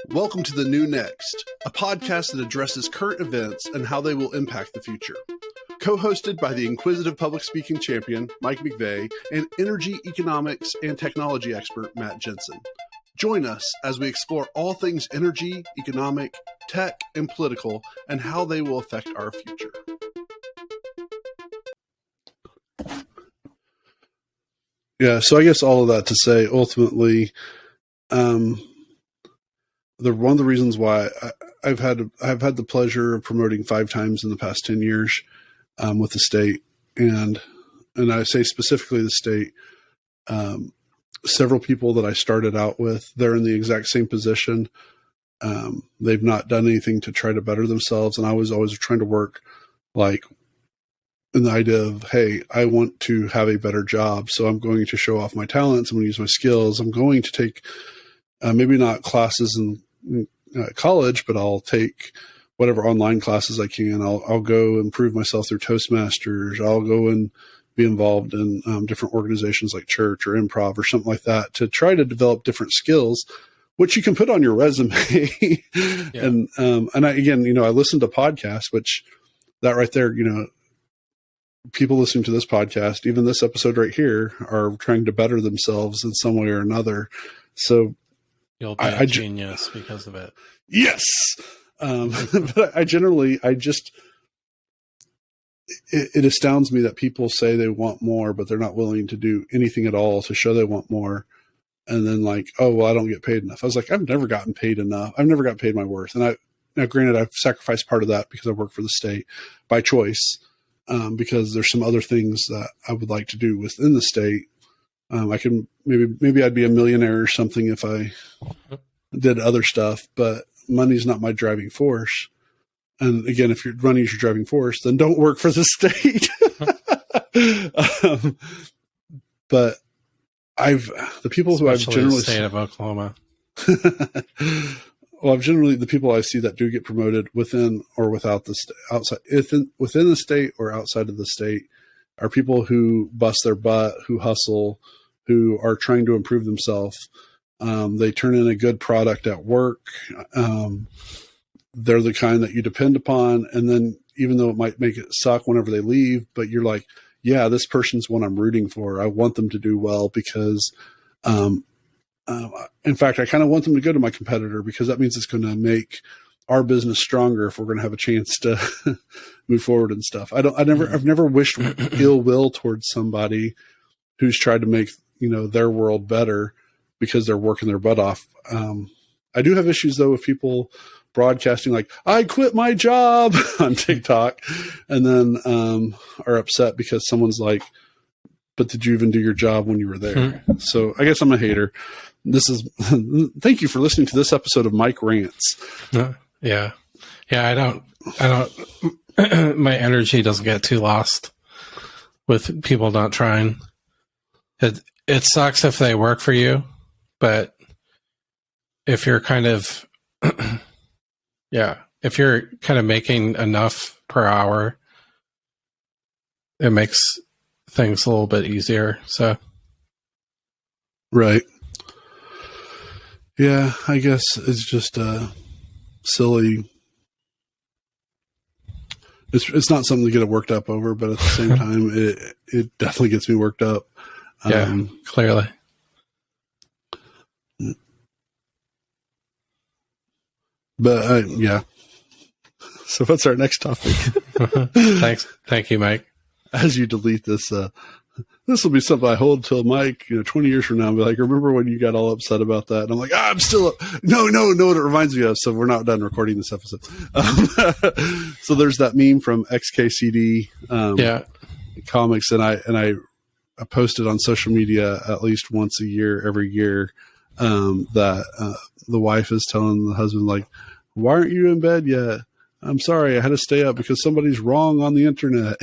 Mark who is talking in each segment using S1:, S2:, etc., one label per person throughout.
S1: Welcome to The New Next, a podcast that addresses current events and how they will impact the future. Co-hosted by the inquisitive public speaking champion, Mike McVeigh, and energy, economics, and technology expert, Matt Jensen. Join us as we explore all things energy, economic, tech, and political, and how they will affect our future. Yeah, so I guess all of that to say, ultimately, one of the reasons why I've had the pleasure of promoting 5 times in the past 10 years with the state, and I say specifically the state. Several people that I started out with, they're in the exact same position. They've not done anything to try to better themselves, and I was always trying to work like in the idea of, hey, I want to have a better job, so I'm going to show off my talents. I'm going to use my skills. I'm going to take maybe not classes in college, but I'll take whatever online classes I can. I'll go improve myself through Toastmasters. I'll go and be involved in different organizations like church or improv or something like that to try to develop different skills, which you can put on your resume. Yeah. And I listen to podcasts, which that right there, people listening to this podcast, even this episode right here, are trying to better themselves in some way or another. So
S2: you'll be a genius because of it.
S1: Yes. But it astounds me that people say they want more, but they're not willing to do anything at all to show they want more. And then like, oh, well, I don't get paid enough. I was like, I've never gotten paid enough. I've never got paid my worth. And now granted, I've sacrificed part of that because I work for the state by choice, because there's some other things that I would like to do within the state. I can maybe I'd be a millionaire or something if I did other stuff, but money's not my driving force. And again, if your money is your driving force, then don't work for the state. But the people who I've generally
S2: state of Oklahoma.
S1: Well, the people I see that do get promoted within or without the outside, within the state or outside of the state, are people who bust their butt, who hustle, who are trying to improve themselves. They turn in a good product at work. They're the kind that you depend upon. And then even though it might make it suck whenever they leave, but you're like, yeah, this person's one I'm rooting for. I want them to do well because, in fact, I kind of want them to go to my competitor because that means it's going to make our business stronger if we're going to have a chance to move forward and stuff. I've never wished ill will towards somebody who's tried to make, their world better because they're working their butt off. I do have issues though with people broadcasting like, I quit my job on TikTok, and then are upset because someone's like, but did you even do your job when you were there? So I guess I'm a hater. Thank you for listening to this episode of Mike Rants.
S2: Yeah. I don't, my energy doesn't get too lost with people not trying. It sucks if they work for you, but if you're kind of, if you're kind of making enough per hour, it makes things a little bit easier. So,
S1: right. Yeah, I guess it's just silly. It's not something to get it worked up over, but at the same time, it definitely gets me worked up.
S2: Yeah, clearly.
S1: But yeah. So what's our next topic?
S2: Thanks. Thank you, Mike.
S1: As you delete this, this will be something I hold till Mike, 20 years from now, and be like, remember when you got all upset about that? And I'm like, I'm still up. No, what it reminds me of. So we're not done recording this episode. So there's that meme from XKCD comics. And I posted on social media at least once a year, every year, that the wife is telling the husband, like, why aren't you in bed yet? I'm sorry, I had to stay up because somebody's wrong on the internet.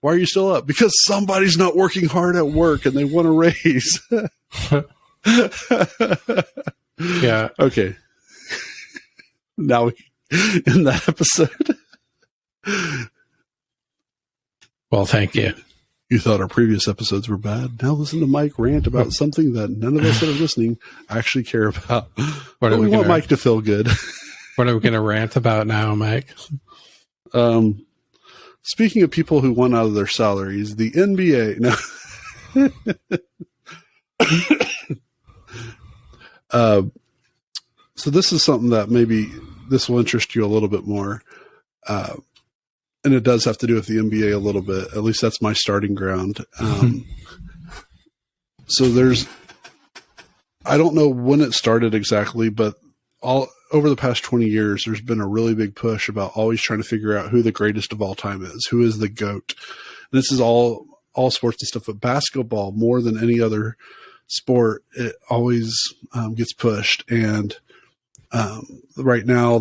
S1: Why are you still up? Because somebody's not working hard at work and they want a raise.
S2: Yeah.
S1: Okay. Now in that episode.
S2: Well, thank you.
S1: You thought our previous episodes were bad. Now listen to Mike rant about something that none of us that are listening actually care about. But we want Mike to feel good.
S2: What are we going to rant about now, Mike?
S1: Speaking of people who won out of their salaries, the NBA. No. So this is something that maybe this will interest you a little bit more. And it does have to do with the NBA a little bit. At least that's my starting ground. So I don't know when it started exactly, but all over the past 20 years, there's been a really big push about always trying to figure out who the greatest of all time is, who is the GOAT. And this is all sports and stuff, but basketball, more than any other sport, it always gets pushed. And right now,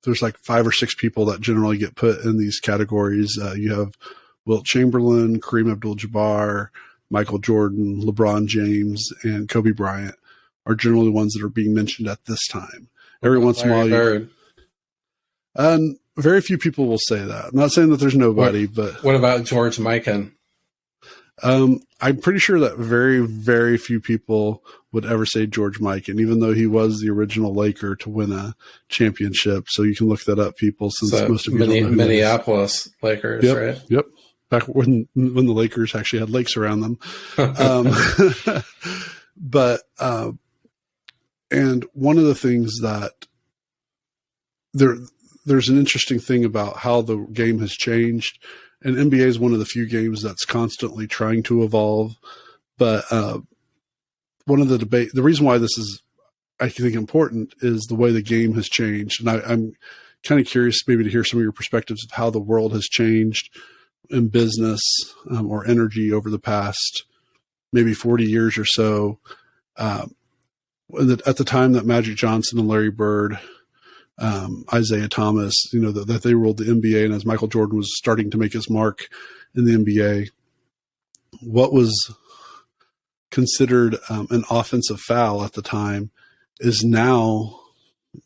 S1: there's like 5 or 6 people that generally get put in these categories. You have Wilt Chamberlain, Kareem Abdul-Jabbar, Michael Jordan, LeBron James, and Kobe Bryant are generally the ones that are being mentioned at this time. Every once in a while, very few people will say that. I'm not saying that there's nobody, but
S2: what about George Mikan?
S1: I'm pretty sure that very, very few people would ever say George Mikan, even though he was the original Laker to win a championship. So you can look that up, people, since most of you don't know who
S2: Minneapolis Lakers,
S1: yep,
S2: right?
S1: Yep. Back when the Lakers actually had lakes around them. But and one of the things that there's an interesting thing about how the game has changed. And NBA is one of the few games that's constantly trying to evolve. But one of the reason why this is, I think, important is the way the game has changed. And I'm kind of curious maybe to hear some of your perspectives of how the world has changed in business or energy over the past maybe 40 years or so. At the time that Magic Johnson and Larry Bird, Isaiah Thomas, that they ruled the NBA, and as Michael Jordan was starting to make his mark in the NBA, what was considered an offensive foul at the time is now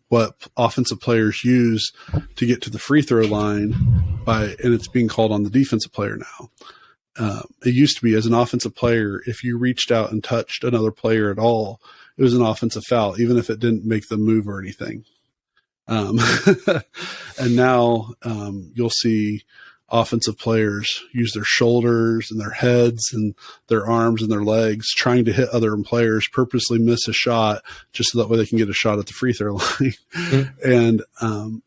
S1: what offensive players use to get to the free throw line and it's being called on the defensive player now. It used to be, as an offensive player, if you reached out and touched another player at all, it was an offensive foul, even if it didn't make them move or anything. And now you'll see offensive players use their shoulders and their heads and their arms and their legs trying to hit other players, purposely miss a shot just so that way they can get a shot at the free throw line. Mm-hmm.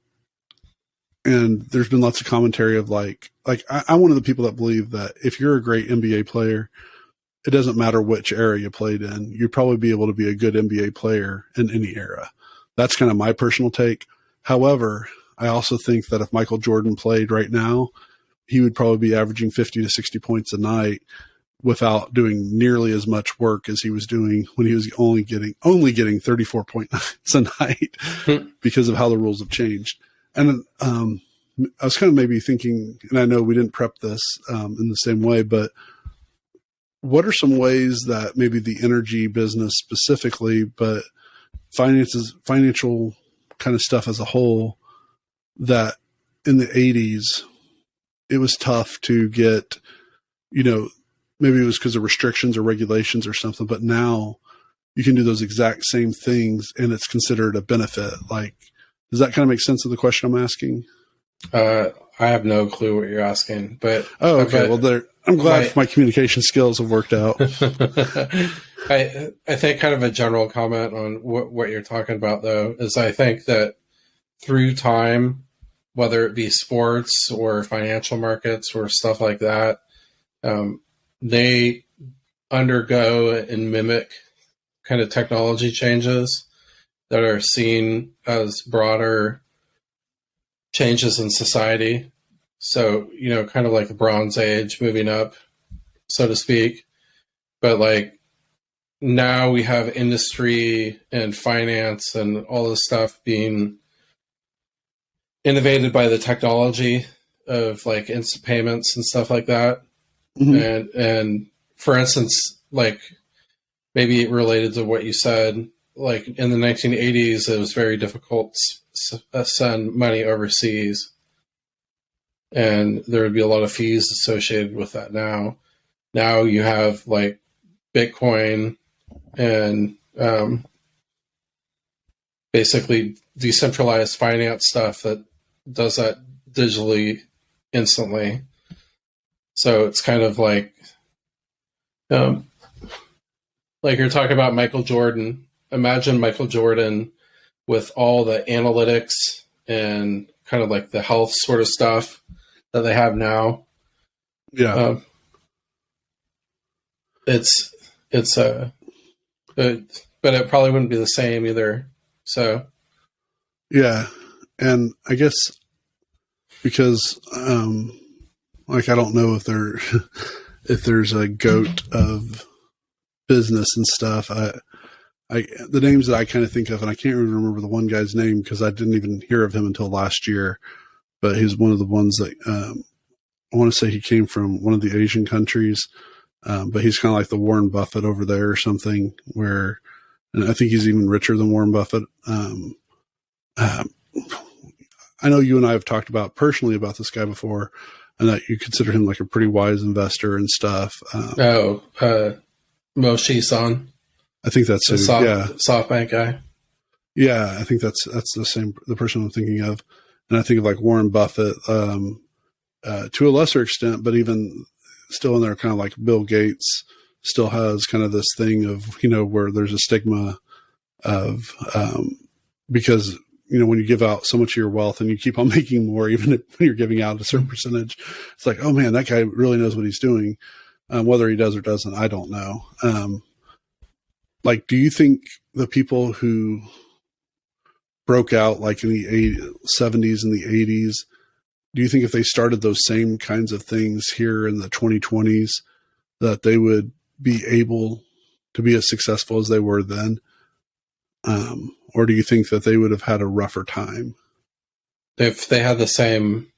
S1: And there's been lots of commentary of like I'm one of the people that believe that if you're a great NBA player, it doesn't matter which era you played in, you'd probably be able to be a good NBA player in any era. That's kind of my personal take. However, I also think that if Michael Jordan played right now, he would probably be averaging 50 to 60 points a night without doing nearly as much work as he was doing when he was only getting 34 points a night because of how the rules have changed. And I was kind of maybe thinking, and I know we didn't prep this in the same way, but what are some ways that maybe the energy business specifically, but financial kind of stuff as a whole, that in the 80s, it was tough to get, maybe it was because of restrictions or regulations or something, but now you can do those exact same things and it's considered a benefit. Like, does that kind of make sense of the question I'm asking?
S2: I have no clue what you're asking, but
S1: oh, okay. Well, I'm glad my communication skills have worked out.
S2: I think kind of a general comment on what you're talking about, though, is I think that through time, whether it be sports or financial markets or stuff like that, they undergo and mimic kind of technology changes that are seen as broader changes in society. So, kind of like the Bronze Age moving up, so to speak. But like now we have industry and finance and all this stuff being innovated by the technology of like instant payments and stuff like that. Mm-hmm. And for instance, like maybe related to what you said, like in the 1980s, it was very difficult to send money overseas. And there would be a lot of fees associated with that now. now you have like Bitcoin and basically decentralized finance stuff that does that digitally instantly. So it's kind of like you're talking about Michael Jordan. Imagine Michael Jordan with all the analytics and kind of like the health sort of stuff that they have now.
S1: Yeah.
S2: It's but it probably wouldn't be the same either. So
S1: yeah. And I guess because like I don't know if if there's a GOAT of business and stuff. The names that I kind of think of, and I can't even remember the one guy's name because I didn't even hear of him until last year, but he's one of the ones that I want to say he came from one of the Asian countries, but he's kind of like the Warren Buffett over there or something, where, and I think he's even richer than Warren Buffett. I know you and I have talked about personally about this guy before, and that you consider him like a pretty wise investor and stuff.
S2: Moshe Son.
S1: I think that's who, yeah,
S2: SoftBank guy.
S1: Yeah, I think that's the person I'm thinking of, and I think of like Warren Buffett to a lesser extent, but even still in there, kind of like Bill Gates still has kind of this thing of where there's a stigma of because when you give out so much of your wealth and you keep on making more, even when you're giving out a certain percentage, it's like, oh man, that guy really knows what he's doing. Whether he does or doesn't, I don't know. Like, do you think the people who broke out like in the 70s and the 80s, do you think if they started those same kinds of things here in the 2020s, that they would be able to be as successful as they were then? Or do you think that they would have had a rougher time?
S2: If they had the same,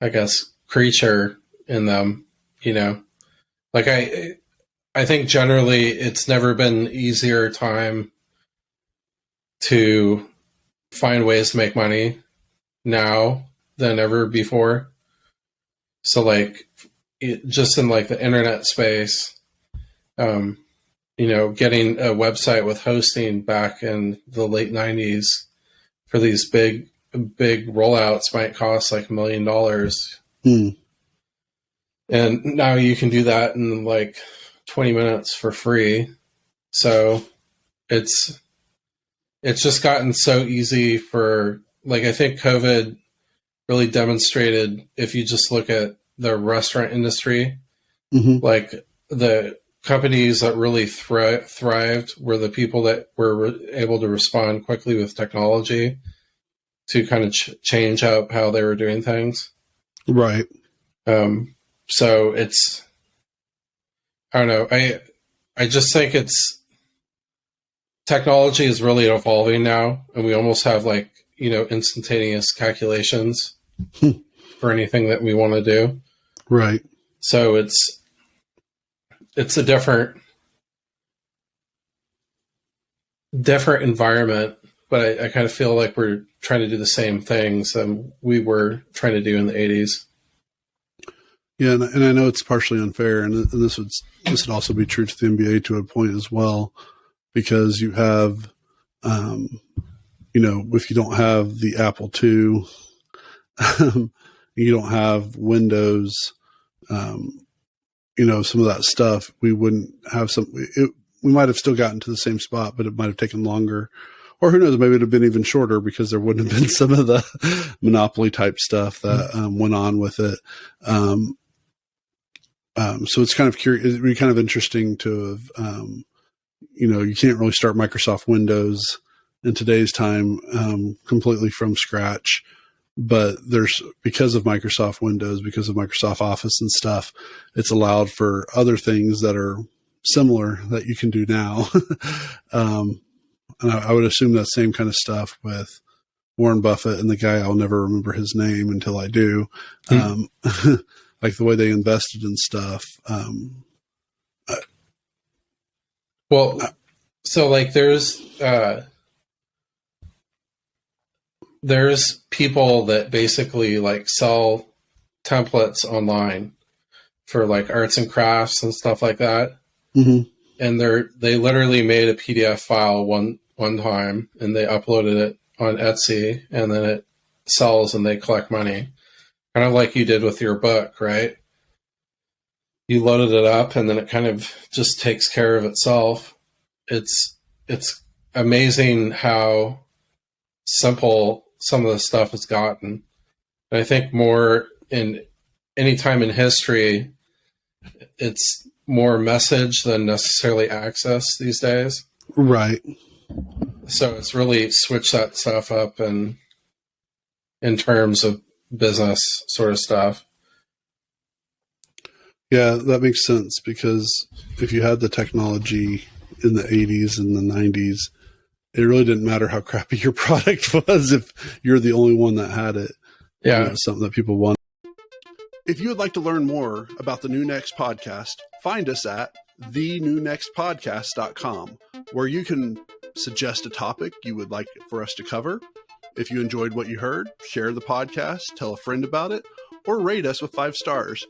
S2: I guess, creature in them, like I think generally it's never been easier time to find ways to make money now than ever before. So like just in like the internet space, getting a website with hosting back in the late 90s for these big rollouts might cost like $1 million. And now you can do that in like 20 minutes for free. So it's just gotten so easy for, like, I think COVID really demonstrated, if you just look at the restaurant industry, like the companies that really thrived were the people that were able to respond quickly with technology to kind of change up how they were doing things.
S1: Right.
S2: So it's, I don't know. I just think technology is really evolving now, and we almost have like, instantaneous calculations for anything that we want to do.
S1: Right.
S2: So it's a different environment, but I kind of feel like we're trying to do the same things that we were trying to do in the 80s.
S1: Yeah, and I know it's partially unfair, and this would also be true to the NBA to a point as well, because you have, if you don't have the Apple II, you don't have Windows, some of that stuff, we wouldn't have we might have still gotten to the same spot, but it might have taken longer. Or who knows, maybe it would have been even shorter because there wouldn't have been some of the monopoly type stuff that went on with it. So it's kind of curious. It'd be kind of interesting to have, you can't really start Microsoft Windows in today's time completely from scratch. But because of Microsoft Windows, because of Microsoft Office and stuff, it's allowed for other things that are similar that you can do now. And I would assume that same kind of stuff with Warren Buffett and the guy, I'll never remember his name until I do. Like the way they invested in stuff.
S2: So like there's people that basically like sell templates online for like arts and crafts and stuff like that.
S1: Mm-hmm.
S2: And they literally made a PDF file one time, and they uploaded it on Etsy, and then it sells and they collect money. Kind of like you did with your book, right? You loaded it up and then it kind of just takes care of itself. It's amazing how simple some of the stuff has gotten. And I think more in any time in history, it's more message than necessarily access these days.
S1: Right.
S2: So it's really switched that stuff up, and in terms of business sort of stuff.
S1: Yeah, that makes sense, because if you had the technology in the 80s and the 90s, it really didn't matter how crappy your product was if you're the only one that had it.
S2: Yeah.
S1: You know, something that people want. If you would like to learn more about the New Next podcast, find us at thenewNextPodcast.com, where you can suggest a topic you would like for us to cover. If you enjoyed what you heard, share the podcast, tell a friend about it, or rate us with 5 stars.